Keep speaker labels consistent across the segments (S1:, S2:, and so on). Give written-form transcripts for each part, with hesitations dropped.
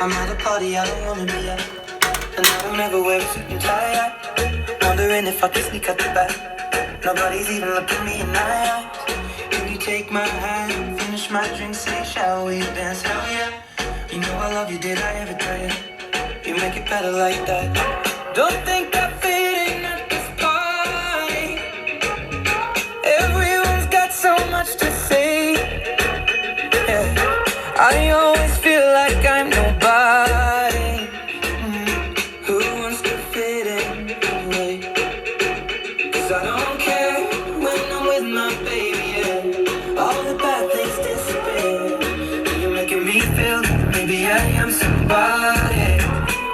S1: I'm at a party I don't wanna be at, and I don't ever wear a suit and tie. Wondering if I can sneak out the back. Nobody's even looking me in my eyes. Can you take my hand, finish my drink, say shall we dance? Hell yeah. You know I love you, did I ever tell you? You make it better like that. Don't think I fit in at this party. Everyone's got so much to say. Yeah. I always feel like I'm nobody. Who wants to fit in anyway? 'Cause I don't care when I'm with my baby, yeah. All the bad things disappear. You're making me feel like maybe I am somebody.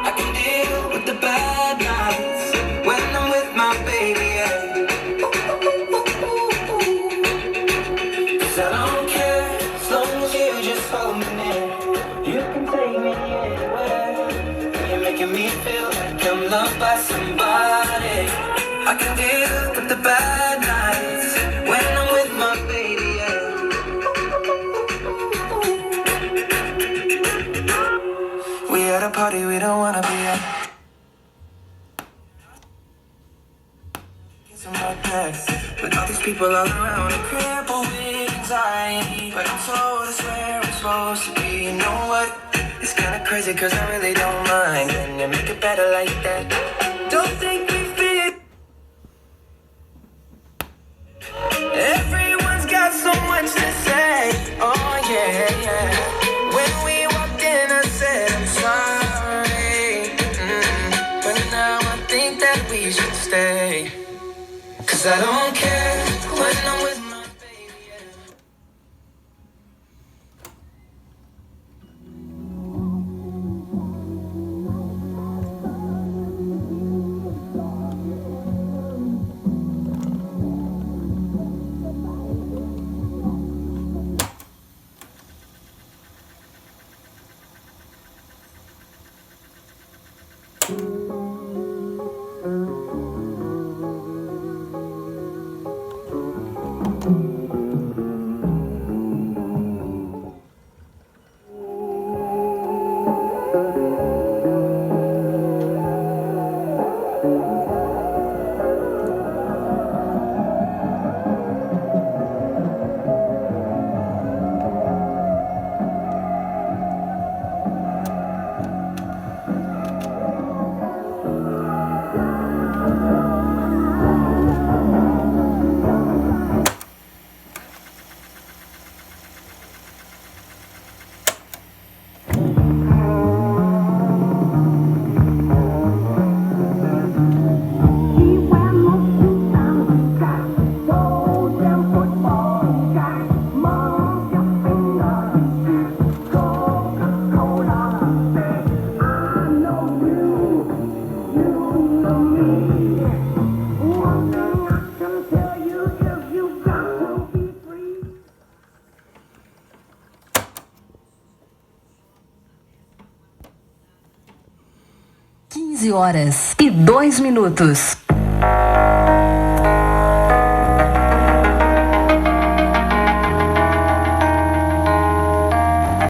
S1: I can deal with the bad nights when I'm with my baby, yeah. 'Cause I don't care as long as you just hold me near. You can take me anywhere. You're making me feel like I'm loved by somebody. I can deal with the bad nights when I'm with my baby, yeah. We at a party we don't wanna be at. Some next, with all these people all around, I'm crippled with anxiety. But I'm told it's where I'm supposed to be. You know what? It's kinda crazy 'cause I really don't mind. Can you make it better like that? Don't think we fit. Everyone's got so much to say. Oh yeah, yeah. When we walked in I said I'm sorry. But now I think that we should stay. 'Cause I don't care when I'm with my baby, yeah.
S2: 15 horas e 2 minutos.